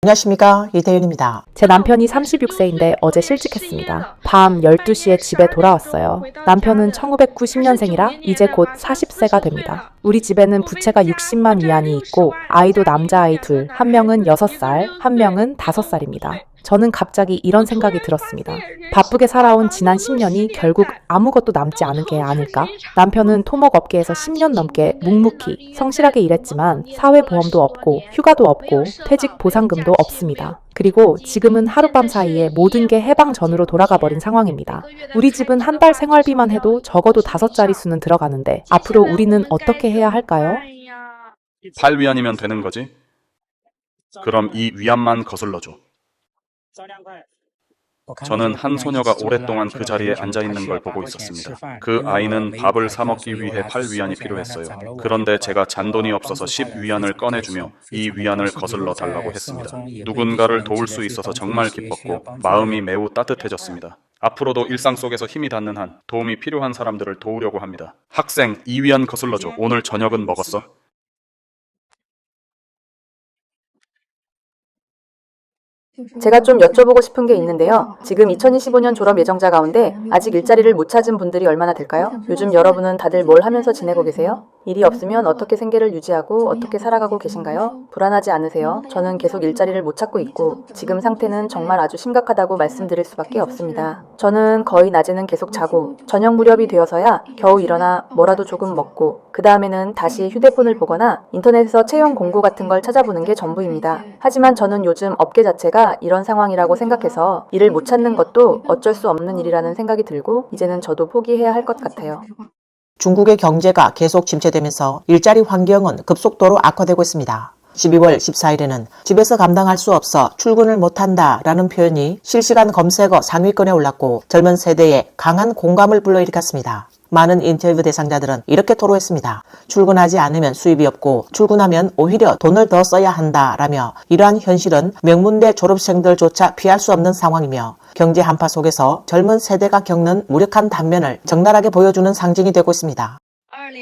안녕하십니까, 이태윤입니다. 제 남편이 36세인데 어제 실직했습니다. 밤 12시에 집에 돌아왔어요. 남편은 1990년생이라 이제 곧 40세가 됩니다. 우리 집에는 부채가 60만 위안이 있고 아이도 남자아이 둘, 한 명은 6살, 한 명은 5살입니다. 저는 갑자기 이런 생각이 들었습니다. 바쁘게 살아온 지난 10년이 결국 아무것도 남지 않은 게 아닐까? 남편은 토목업계에서 10년 넘게 묵묵히 성실하게 일했지만 사회보험도 없고 휴가도 없고 퇴직 보상금도 없습니다. 그리고 지금은 하룻밤 사이에 모든 게 해방전으로 돌아가 버린 상황입니다. 우리 집은 한 달 생활비만 해도 적어도 5자릿수는 들어가는데 앞으로 우리는 어떻게 해야 할까요? 8위안이면 되는 거지? 그럼 이 위안만 거슬러줘. 저는 한 소녀가 오랫동안 그 자리에 앉아있는 걸 보고 있었습니다. 그 아이는 밥을 사 먹기 위해 8위안이 필요했어요. 그런데 제가 잔돈이 없어서 10위안을 꺼내주며 이 위안을 거슬러 달라고 했습니다. 누군가를 도울 수 있어서 정말 기뻤고 마음이 매우 따뜻해졌습니다. 앞으로도 일상 속에서 힘이 닿는 한 도움이 필요한 사람들을 도우려고 합니다. 학생, 2위안 거슬러줘. 오늘 저녁은 먹었어? 제가 좀 여쭤보고 싶은 게 있는데요. 지금 2025년 졸업 예정자 가운데 아직 일자리를 못 찾은 분들이 얼마나 될까요? 요즘 여러분은 다들 뭘 하면서 지내고 계세요? 일이 없으면 어떻게 생계를 유지하고 어떻게 살아가고 계신가요? 불안하지 않으세요? 저는 계속 일자리를 못 찾고 있고 지금 상태는 정말 아주 심각하다고 말씀드릴 수밖에 없습니다. 저는 거의 낮에는 계속 자고 저녁 무렵이 되어서야 겨우 일어나 뭐라도 조금 먹고 그 다음에는 다시 휴대폰을 보거나 인터넷에서 채용 공고 같은 걸 찾아보는 게 전부입니다. 하지만 저는 요즘 업계 자체가 이런 상황이라고 생각해서 일을 못 찾는 것도 어쩔 수 없는 일이라는 생각이 들고 이제는 저도 포기해야 할 것 같아요. 중국의 경제가 계속 침체되면서 일자리 환경은 급속도로 악화되고 있습니다. 12월 14일에는 집에서 감당할 수 없어 출근을 못한다 라는 표현이 실시간 검색어 상위권에 올랐고 젊은 세대에 강한 공감을 불러일으켰습니다. 많은 인터뷰 대상자들은 이렇게 토로했습니다. 출근하지 않으면 수입이 없고 출근하면 오히려 돈을 더 써야 한다라며 이러한 현실은 명문대 졸업생들조차 피할 수 없는 상황이며 경제 한파 속에서 젊은 세대가 겪는 무력한 단면을 적나라하게 보여주는 상징이 되고 있습니다.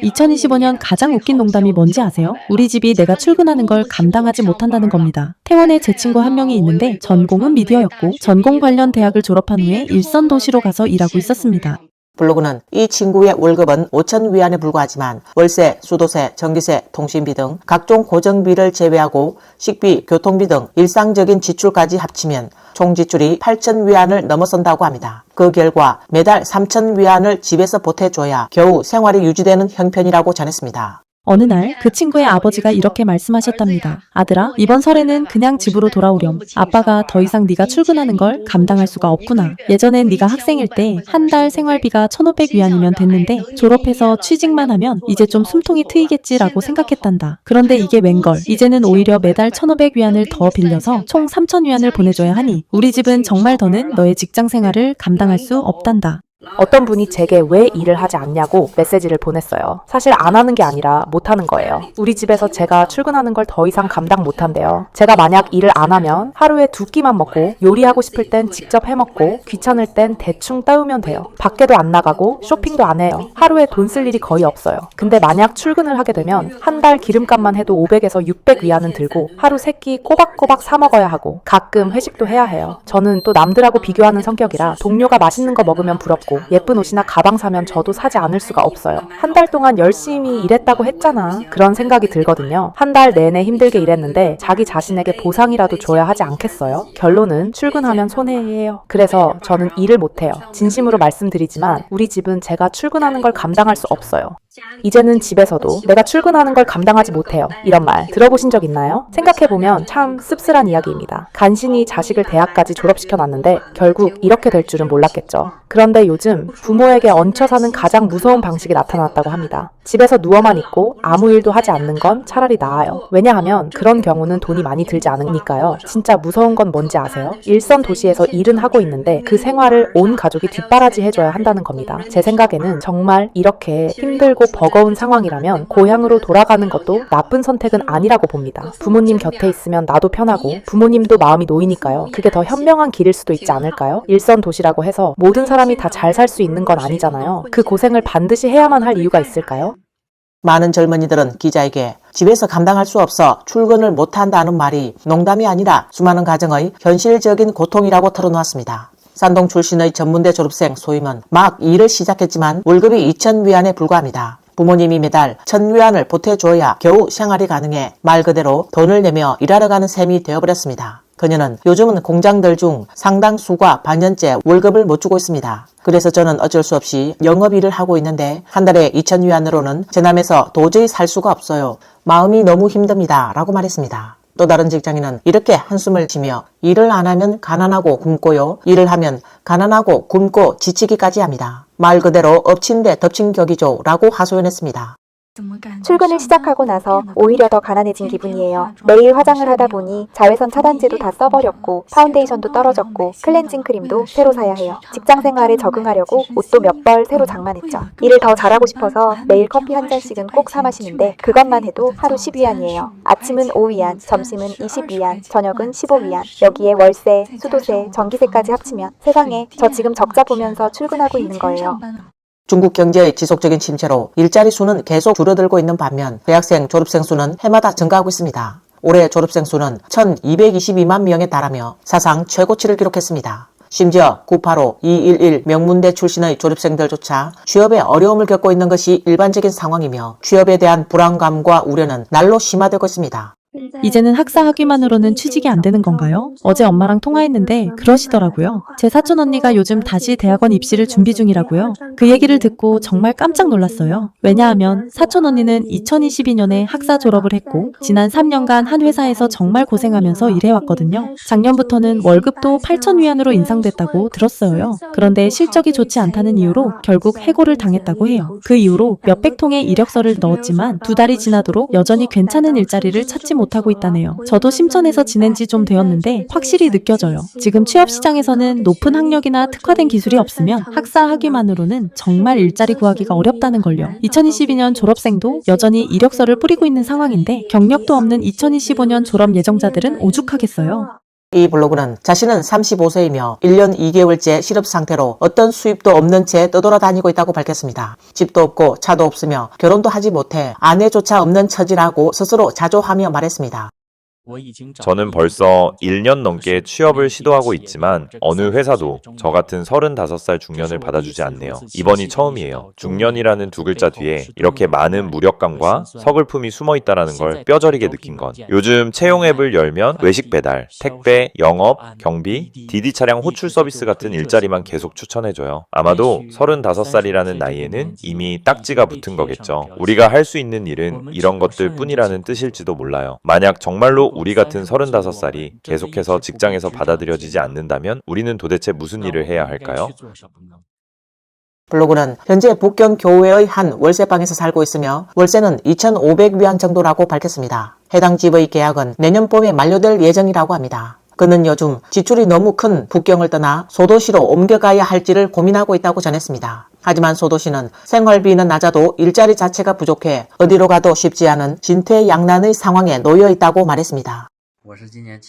2025년 가장 웃긴 농담이 뭔지 아세요? 우리 집이 내가 출근하는 걸 감당하지 못한다는 겁니다. 태원에 제 친구 한 명이 있는데 전공은 미디어였고 전공 관련 대학을 졸업한 후에 일선 도시로 가서 일하고 있었습니다. 블로그는 이 친구의 월급은 5,000위안에 불과하지만 월세, 수도세, 전기세, 통신비 등 각종 고정비를 제외하고 식비, 교통비 등 일상적인 지출까지 합치면 총 지출이 8,000위안을 넘어선다고 합니다. 그 결과 매달 3,000위안을 집에서 보태줘야 겨우 생활이 유지되는 형편이라고 전했습니다. 어느 날 그 친구의 아버지가 이렇게 말씀하셨답니다. 아들아, 이번 설에는 그냥 집으로 돌아오렴. 아빠가 더 이상 네가 출근하는 걸 감당할 수가 없구나. 예전엔 네가 학생일 때 한 달 생활비가 1,500위안이면 됐는데 졸업해서 취직만 하면 이제 좀 숨통이 트이겠지라고 생각했단다. 그런데 이게 웬걸. 이제는 오히려 매달 1,500위안을 더 빌려서 총 3,000위안을 보내줘야 하니 우리 집은 정말 더는 너의 직장 생활을 감당할 수 없단다. 어떤 분이 제게 왜 일을 하지 않냐고 메시지를 보냈어요. 사실 안 하는 게 아니라 못 하는 거예요. 우리 집에서 제가 출근하는 걸 더 이상 감당 못 한대요. 제가 만약 일을 안 하면 하루에 2끼만 먹고 요리하고 싶을 땐 직접 해 먹고 귀찮을 땐 대충 때우면 돼요. 밖에도 안 나가고 쇼핑도 안 해요. 하루에 돈 쓸 일이 거의 없어요. 근데 만약 출근을 하게 되면 한 달 기름값만 해도 500에서 600위안은 들고 하루 3끼 꼬박꼬박 사 먹어야 하고 가끔 회식도 해야 해요. 저는 또 남들하고 비교하는 성격이라 동료가 맛있는 거 먹으면 부럽고 예쁜 옷이나 가방 사면 저도 사지 않을 수가 없어요. 한 달 동안 열심히 일했다고 했잖아. 그런 생각이 들거든요. 한 달 내내 힘들게 일했는데 자기 자신에게 보상이라도 줘야 하지 않겠어요? 결론은 출근하면 손해예요. 그래서 저는 일을 못해요. 진심으로 말씀드리지만 우리 집은 제가 출근하는 걸 감당할 수 없어요. 이제는 집에서도 내가 출근하는 걸 감당하지 못해요. 이런 말 들어보신 적 있나요? 생각해보면 참 씁쓸한 이야기입니다. 간신히 자식을 대학까지 졸업시켜놨는데 결국 이렇게 될 줄은 몰랐겠죠. 그런데 요즘 부모에게 얹혀 사는 가장 무서운 방식이 나타났다고 합니다. 집에서 누워만 있고 아무 일도 하지 않는 건 차라리 나아요. 왜냐하면 그런 경우는 돈이 많이 들지 않으니까요. 진짜 무서운 건 뭔지 아세요? 일선 도시에서 일은 하고 있는데 그 생활을 온 가족이 뒷바라지 해줘야 한다는 겁니다. 제 생각에는 정말 이렇게 힘들고 버거운 상황이라면 고향으로 돌아가는 것도 나쁜 선택은 아니라고 봅니다. 부모님 곁에 있으면 나도 편하고 부모님도 마음이 놓이니까요. 그게 더 현명한 길일 수도 있지 않을까요? 일선 도시라고 해서 모든 사람이 다 잘 살 수 있는 건 아니잖아요. 그 고생을 반드시 해야만 할 이유가 있을까요? 많은 젊은이들은 기자에게 집에서 감당할 수 없어 출근을 못한다는 말이 농담이 아니라 수많은 가정의 현실적인 고통이라고 털어놓았습니다. 산동 출신의 전문대 졸업생 소임은 막 일을 시작했지만 월급이 2,000위안에 불과합니다. 부모님이 매달 1,000위안을 보태줘야 겨우 생활이 가능해 말 그대로 돈을 내며 일하러 가는 셈이 되어버렸습니다. 그녀는 요즘은 공장들 중 상당수가 반년째 월급을 못 주고 있습니다. 그래서 저는 어쩔 수 없이 영업일을 하고 있는데 한 달에 2,000위안으로는 제남에서 도저히 살 수가 없어요. 마음이 너무 힘듭니다. 라고 말했습니다. 또 다른 직장인은 이렇게 한숨을 쉬며 일을 안 하면 가난하고 굶고요. 일을 하면 가난하고 굶고 지치기까지 합니다. 말 그대로 엎친 데 덮친 격이죠. 라고 하소연했습니다. 출근을 시작하고 나서 오히려 더 가난해진 기분이에요. 매일 화장을 하다 보니 자외선 차단제도 다 써버렸고 파운데이션도 떨어졌고 클렌징 크림도 새로 사야 해요. 직장 생활에 적응하려고 옷도 몇 벌 새로 장만했죠. 일을 더 잘하고 싶어서 매일 커피 한 잔씩은 꼭 사 마시는데 그것만 해도 하루 10위안이에요. 아침은 5위안, 점심은 20위안, 저녁은 15위안. 여기에 월세, 수도세, 전기세까지 합치면 세상에 저 지금 적자 보면서 출근하고 있는 거예요. 중국 경제의 지속적인 침체로 일자리 수는 계속 줄어들고 있는 반면 대학생, 졸업생 수는 해마다 증가하고 있습니다. 올해 졸업생 수는 1,222만 명에 달하며 사상 최고치를 기록했습니다. 심지어 985, 211 명문대 출신의 졸업생들조차 취업에 어려움을 겪고 있는 것이 일반적인 상황이며 취업에 대한 불안감과 우려는 날로 심화되고 있습니다. 이제는 학사 학위만으로는 취직이 안 되는 건가요? 어제 엄마랑 통화했는데 그러시더라고요. 제 사촌 언니가 요즘 다시 대학원 입시를 준비 중이라고요. 그 얘기를 듣고 정말 깜짝 놀랐어요. 왜냐하면 사촌 언니는 2022년에 학사 졸업을 했고 지난 3년간 한 회사에서 정말 고생하면서 일해왔거든요. 작년부터는 월급도 8,000위안으로 인상됐다고 들었어요. 그런데 실적이 좋지 않다는 이유로 결국 해고를 당했다고 해요. 그 이후로 몇백 통의 이력서를 넣었지만 2달이 지나도록 여전히 괜찮은 일자리를 찾지 못하고 있다네요. 저도 심천에서 지낸 지 좀 되었는데 확실히 느껴져요. 지금 취업 시장에서는 높은 학력이나 특화된 기술이 없으면 학사 학위만으로는 정말 일자리 구하기가 어렵다는 걸요. 2022년 졸업생도 여전히 이력서를 뿌리고 있는 상황인데 경력도 없는 2025년 졸업 예정자들은 오죽하겠어요. 이 블로그는 자신은 35세이며 1년 2개월째 실업 상태로 어떤 수입도 없는 채 떠돌아다니고 있다고 밝혔습니다. 집도 없고 차도 없으며 결혼도 하지 못해 아내조차 없는 처지라고 스스로 자조하며 말했습니다. 저는 벌써 1년 넘게 취업을 시도하고 있지만 어느 회사도 저 같은 35살 중년을 받아주지 않네요. 이번이 처음이에요. 중년이라는 두 글자 뒤에 이렇게 많은 무력감과 서글픔이 숨어 있다는 걸 뼈저리게 느낀 건 요즘 채용 앱을 열면 외식 배달, 택배, 영업, 경비, 디디 차량 호출 서비스 같은 일자리만 계속 추천해줘요. 아마도 35살이라는 나이에는 이미 딱지가 붙은 거겠죠. 우리가 할 수 있는 일은 이런 것들 뿐이라는 뜻일지도 몰라요. 만약 정말로 우리 같은 35살이 계속해서 직장에서 받아들여지지 않는다면 우리는 도대체 무슨 일을 해야 할까요? 블로그는 현재 북경 교외의 한 월세방에서 살고 있으며 월세는 2,500위안 정도라고 밝혔습니다. 해당 집의 계약은 내년 봄에 만료될 예정이라고 합니다. 그는 요즘 지출이 너무 큰 북경을 떠나 소도시로 옮겨가야 할지를 고민하고 있다고 전했습니다. 하지만 소도시는 생활비는 낮아도 일자리 자체가 부족해 어디로 가도 쉽지 않은 진퇴양난의 상황에 놓여 있다고 말했습니다.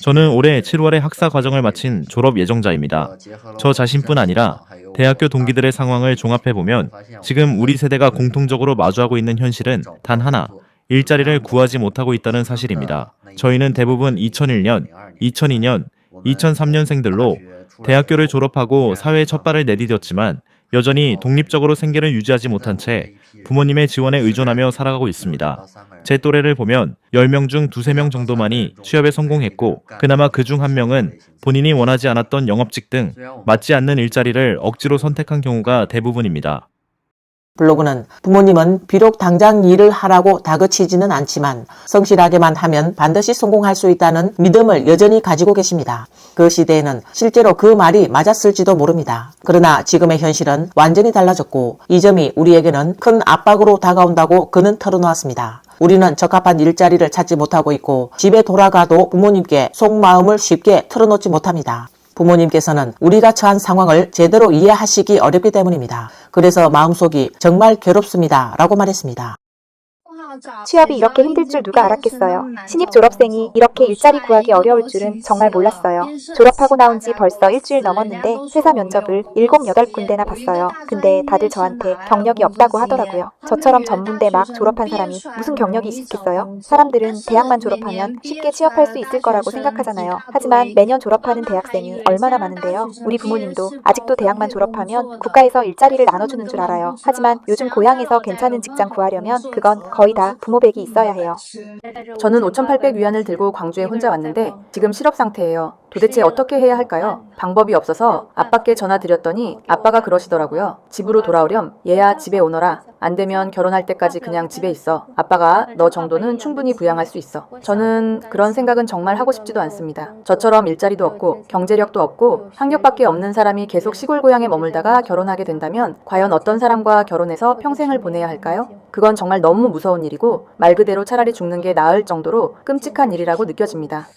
저는 올해 7월에 학사 과정을 마친 졸업 예정자입니다. 저 자신뿐 아니라 대학교 동기들의 상황을 종합해보면 지금 우리 세대가 공통적으로 마주하고 있는 현실은 단 하나, 일자리를 구하지 못하고 있다는 사실입니다. 저희는 대부분 2001년, 2002년, 2003년생들로 대학교를 졸업하고 사회에 첫 발을 내디뎠지만 여전히 독립적으로 생계를 유지하지 못한 채 부모님의 지원에 의존하며 살아가고 있습니다. 제 또래를 보면 10명 중 2~3명 정도만이 취업에 성공했고 그나마 그중 한 명은 본인이 원하지 않았던 영업직 등 맞지 않는 일자리를 억지로 선택한 경우가 대부분입니다. 블로그는 부모님은 비록 당장 일을 하라고 다그치지는 않지만 성실하게만 하면 반드시 성공할 수 있다는 믿음을 여전히 가지고 계십니다. 그 시대에는 실제로 그 말이 맞았을지도 모릅니다. 그러나 지금의 현실은 완전히 달라졌고 이 점이 우리에게는 큰 압박으로 다가온다고 그는 털어놓았습니다. 우리는 적합한 일자리를 찾지 못하고 있고 집에 돌아가도 부모님께 속마음을 쉽게 털어놓지 못합니다. 부모님께서는 우리가 처한 상황을 제대로 이해하시기 어렵기 때문입니다. 그래서 마음속이 정말 괴롭습니다. 라고 말했습니다. 취업이 이렇게 힘들 줄 누가 알았겠어요. 신입 졸업생이 이렇게 일자리 구하기 어려울 줄은 정말 몰랐어요. 졸업하고 나온 지 벌써 일주일 넘었는데 회사 면접을 7, 8군데나 봤어요. 근데 다들 저한테 경력이 없다고 하더라고요. 저처럼 전문대 막 졸업한 사람이 무슨 경력이 있겠어요? 사람들은 대학만 졸업하면 쉽게 취업할 수 있을 거라고 생각하잖아요. 하지만 매년 졸업하는 대학생이 얼마나 많은데요. 우리 부모님도 아직도 대학만 졸업하면 국가에서 일자리를 나눠주는 줄 알아요. 하지만 요즘 고향에서 괜찮은 직장 구하려면 그건 거의 다 부모백이 있어야 해요. 저는 5,800위안을 들고 광주에 혼자 왔는데 지금 실업 상태예요. 도대체 어떻게 해야 할까요? 방법이 없어서 아빠께 전화 드렸더니 아빠가 그러시더라고요. 집으로 돌아오렴. 얘야 집에 오너라. 안 되면 결혼할 때까지 그냥 집에 있어. 아빠가 너 정도는 충분히 부양할 수 있어. 저는 그런 생각은 정말 하고 싶지도 않습니다. 저처럼 일자리도 없고 경제력도 없고 학력밖에 없는 사람이 계속 시골 고향에 머물다가 결혼하게 된다면 과연 어떤 사람과 결혼해서 평생을 보내야 할까요? 그건 정말 너무 무서운 일이고 말 그대로 차라리 죽는 게 나을 정도로 끔찍한 일이라고 느껴집니다.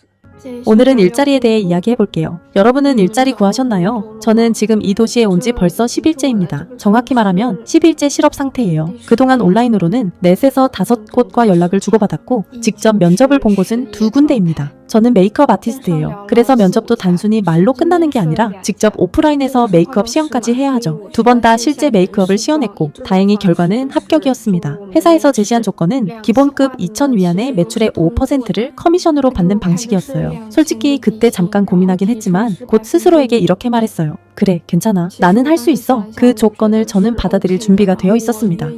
오늘은 일자리에 대해 이야기해 볼게요. 여러분은 일자리 구하셨나요? 저는 지금 이 도시에 온 지 벌써 10일째입니다. 정확히 말하면 10일째 실업 상태예요. 그동안 온라인으로는 4에서 5곳과 연락을 주고받았고 직접 면접을 본 곳은 2군데입니다. 저는 메이크업 아티스트예요. 그래서 면접도 단순히 말로 끝나는 게 아니라 직접 오프라인에서 메이크업 시연까지 해야 하죠. 2번 다 실제 메이크업을 시연했고 다행히 결과는 합격이었습니다. 회사에서 제시한 조건은 기본급 2,000위안에 매출의 5%를 커미션으로 받는 방식이었어요. 솔직히 그때 잠깐 고민하긴 했지만 곧 스스로에게 이렇게 말했어요. 그래, 괜찮아. 나는 할 수 있어. 그 조건을 저는 받아들일 준비가 되어 있었습니다.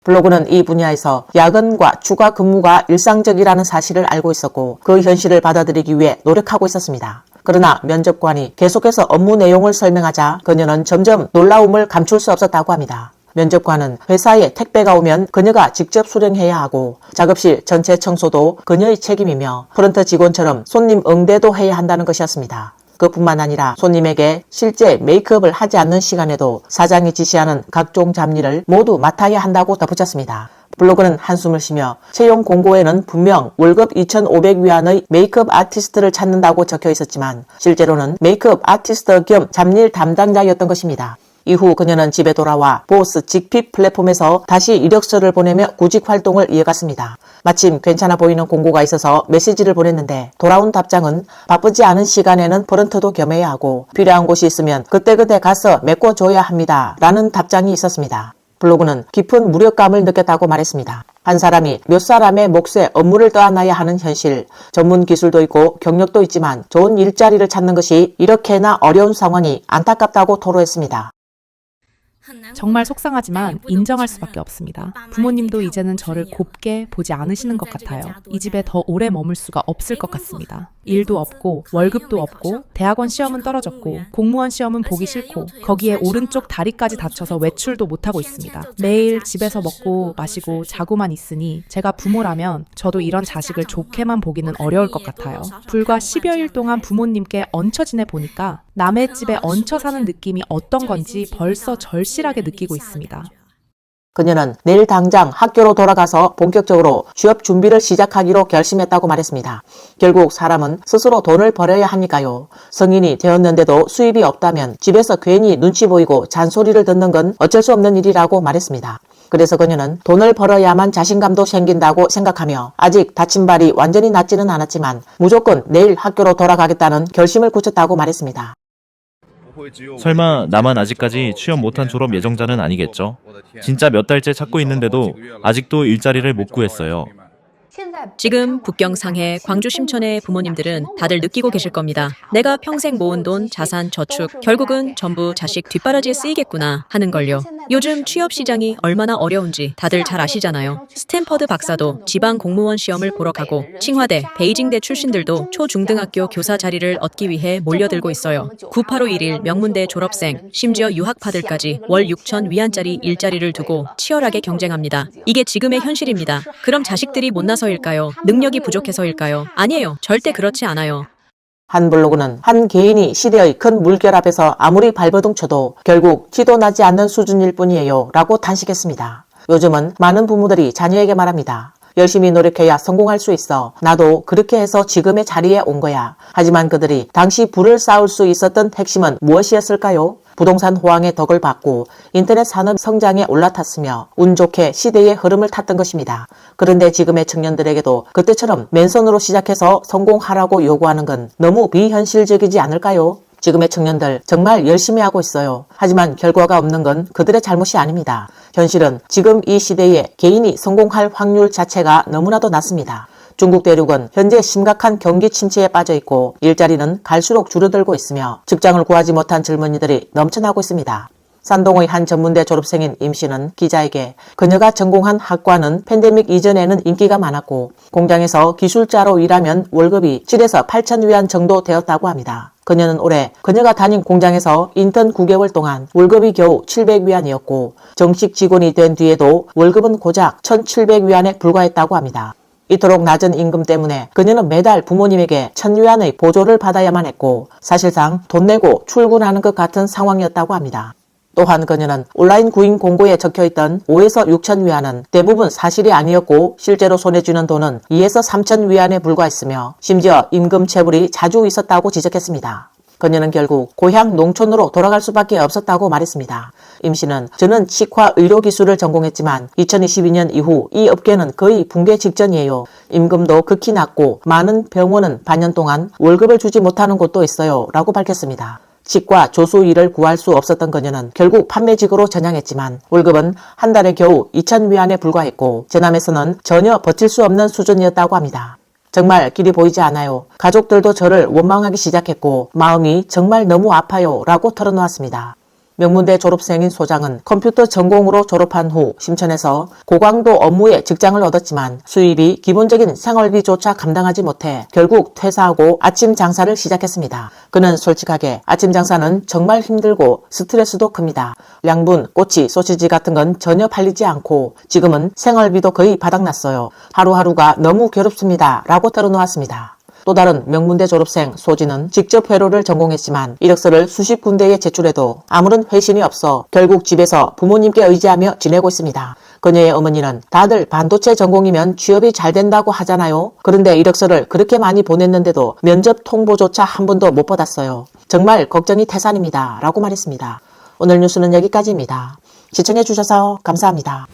블로그는 이 분야에서 야근과 추가 근무가 일상적이라는 사실을 알고 있었고 그 현실을 받아들이기 위해 노력하고 있었습니다. 그러나 면접관이 계속해서 업무 내용을 설명하자 그녀는 점점 놀라움을 감출 수 없었다고 합니다. 면접관은 회사에 택배가 오면 그녀가 직접 수령해야 하고 작업실 전체 청소도 그녀의 책임이며 프런트 직원처럼 손님 응대도 해야 한다는 것이었습니다. 그뿐만 아니라 손님에게 실제 메이크업을 하지 않는 시간에도 사장이 지시하는 각종 잡일을 모두 맡아야 한다고 덧붙였습니다. 블로그는 한숨을 쉬며 채용 공고에는 분명 월급 2,500위안의 메이크업 아티스트를 찾는다고 적혀 있었지만 실제로는 메이크업 아티스트 겸 잡일 담당자였던 것입니다. 이후 그녀는 집에 돌아와 보스 직픽 플랫폼에서 다시 이력서를 보내며 구직 활동을 이어갔습니다. 마침 괜찮아 보이는 공고가 있어서 메시지를 보냈는데 돌아온 답장은 바쁘지 않은 시간에는 프런트도 겸해야 하고 필요한 곳이 있으면 그때그때 가서 메꿔줘야 합니다. 라는 답장이 있었습니다. 블로그는 깊은 무력감을 느꼈다고 말했습니다. 한 사람이 몇 사람의 몫에 업무를 떠안아야 하는 현실, 전문 기술도 있고 경력도 있지만 좋은 일자리를 찾는 것이 이렇게나 어려운 상황이 안타깝다고 토로했습니다. 정말 속상하지만 인정할 수밖에 없습니다. 부모님도 이제는 저를 곱게 보지 않으시는 것 같아요. 이 집에 더 오래 머물 수가 없을 것 같습니다. 일도 없고 월급도 없고 대학원 시험은 떨어졌고 공무원 시험은 보기 싫고 거기에 오른쪽 다리까지 다쳐서 외출도 못하고 있습니다. 매일 집에서 먹고 마시고 자고만 있으니 제가 부모라면 저도 이런 자식을 좋게만 보기는 어려울 것 같아요. 불과 10여일 동안 부모님께 얹혀 지내 보니까 남의 집에 얹혀 사는 느낌이 어떤 건지 벌써 절실하게 느끼고 있습니다. 그녀는 내일 당장 학교로 돌아가서 본격적으로 취업 준비를 시작하기로 결심했다고 말했습니다. 결국 사람은 스스로 돈을 벌어야 하니까요. 성인이 되었는데도 수입이 없다면 집에서 괜히 눈치 보이고 잔소리를 듣는 건 어쩔 수 없는 일이라고 말했습니다. 그래서 그녀는 돈을 벌어야만 자신감도 생긴다고 생각하며 아직 다친 발이 완전히 낫지는 않았지만 무조건 내일 학교로 돌아가겠다는 결심을 굳혔다고 말했습니다. 설마 나만 아직까지 취업 못한 졸업 예정자는 아니겠죠? 진짜 몇 달째 찾고 있는데도 아직도 일자리를 못 구했어요. 지금 북경 상해, 광주 심천의 부모님들은 다들 느끼고 계실 겁니다. 내가 평생 모은 돈, 자산, 저축 결국은 전부 자식 뒷바라지에 쓰이겠구나 하는 걸요. 요즘 취업 시장이 얼마나 어려운지 다들 잘 아시잖아요. 스탠퍼드 박사도 지방 공무원 시험을 보러 가고 칭화대, 베이징대 출신들도 초중등학교 교사 자리를 얻기 위해 몰려들고 있어요. 9851 명문대 졸업생, 심지어 유학파들까지 월 6,000위안짜리 일자리를 두고 치열하게 경쟁합니다. 이게 지금의 현실입니다. 그럼 자식들이 못 나서일까요? 능력이 부족해서일까요? 아니에요. 절대 그렇지 않아요. 한 블로그는 한 개인이 시대의 큰 물결 앞에서 아무리 발버둥 쳐도 결국 티도 나지 않는 수준일 뿐이에요 라고 탄식했습니다. 요즘은 많은 부모들이 자녀에게 말합니다. 열심히 노력해야 성공할 수 있어. 나도 그렇게 해서 지금의 자리에 온 거야. 하지만 그들이 당시 부를 쌓을 수 있었던 핵심은 무엇이었을까요? 부동산 호황의 덕을 받고 인터넷 산업 성장에 올라탔으며 운 좋게 시대의 흐름을 탔던 것입니다. 그런데 지금의 청년들에게도 그때처럼 맨손으로 시작해서 성공하라고 요구하는 건 너무 비현실적이지 않을까요? 지금의 청년들 정말 열심히 하고 있어요. 하지만 결과가 없는 건 그들의 잘못이 아닙니다. 현실은 지금 이 시대에 개인이 성공할 확률 자체가 너무나도 낮습니다. 중국 대륙은 현재 심각한 경기 침체에 빠져 있고 일자리는 갈수록 줄어들고 있으며 직장을 구하지 못한 젊은이들이 넘쳐나고 있습니다. 산동의 한 전문대 졸업생인 임 씨는 기자에게 그녀가 전공한 학과는 팬데믹 이전에는 인기가 많았고 공장에서 기술자로 일하면 월급이 7에서 8천 위안 정도 되었다고 합니다. 그녀는 올해 그녀가 다닌 공장에서 인턴 9개월 동안 월급이 겨우 700위안이었고 정식 직원이 된 뒤에도 월급은 고작 1,700위안에 불과했다고 합니다. 이토록 낮은 임금 때문에 그녀는 매달 부모님에게 1,000위안의 보조를 받아야만 했고 사실상 돈 내고 출근하는 것 같은 상황이었다고 합니다. 또한 그녀는 온라인 구인 공고에 적혀있던 5에서 6천 위안은 대부분 사실이 아니었고 실제로 손에 쥐는 돈은 2에서 3천 위안에 불과했으며 심지어 임금 체불이 자주 있었다고 지적했습니다. 그녀는 결국 고향 농촌으로 돌아갈 수밖에 없었다고 말했습니다. 임 씨는 저는 치과 의료기술을 전공했지만 2022년 이후 이 업계는 거의 붕괴 직전이에요. 임금도 극히 낮고 많은 병원은 반년 동안 월급을 주지 못하는 곳도 있어요. 라고 밝혔습니다. 치과 조수 일을 구할 수 없었던 그녀는 결국 판매직으로 전향했지만 월급은 한 달에 겨우 2,000위안에 불과했고 제남에서는 전혀 버틸 수 없는 수준이었다고 합니다. 정말 길이 보이지 않아요. 가족들도 저를 원망하기 시작했고 마음이 정말 너무 아파요. 라고 털어놓았습니다. 명문대 졸업생인 소장은 컴퓨터 전공으로 졸업한 후 심천에서 고강도 업무에 직장을 얻었지만 수입이 기본적인 생활비조차 감당하지 못해 결국 퇴사하고 아침 장사를 시작했습니다. 그는 솔직하게 아침 장사는 정말 힘들고 스트레스도 큽니다. 양분, 꼬치, 소시지 같은 건 전혀 팔리지 않고 지금은 생활비도 거의 바닥났어요. 하루하루가 너무 괴롭습니다. 라고 털어놓았습니다. 또 다른 명문대 졸업생 소진은 직접 회로를 전공했지만 이력서를 수십 군데에 제출해도 아무런 회신이 없어 결국 집에서 부모님께 의지하며 지내고 있습니다. 그녀의 어머니는 다들 반도체 전공이면 취업이 잘 된다고 하잖아요. 그런데 이력서를 그렇게 많이 보냈는데도 면접 통보조차 한 번도 못 받았어요. 정말 걱정이 태산입니다. 라고 말했습니다. 오늘 뉴스는 여기까지입니다. 시청해주셔서 감사합니다.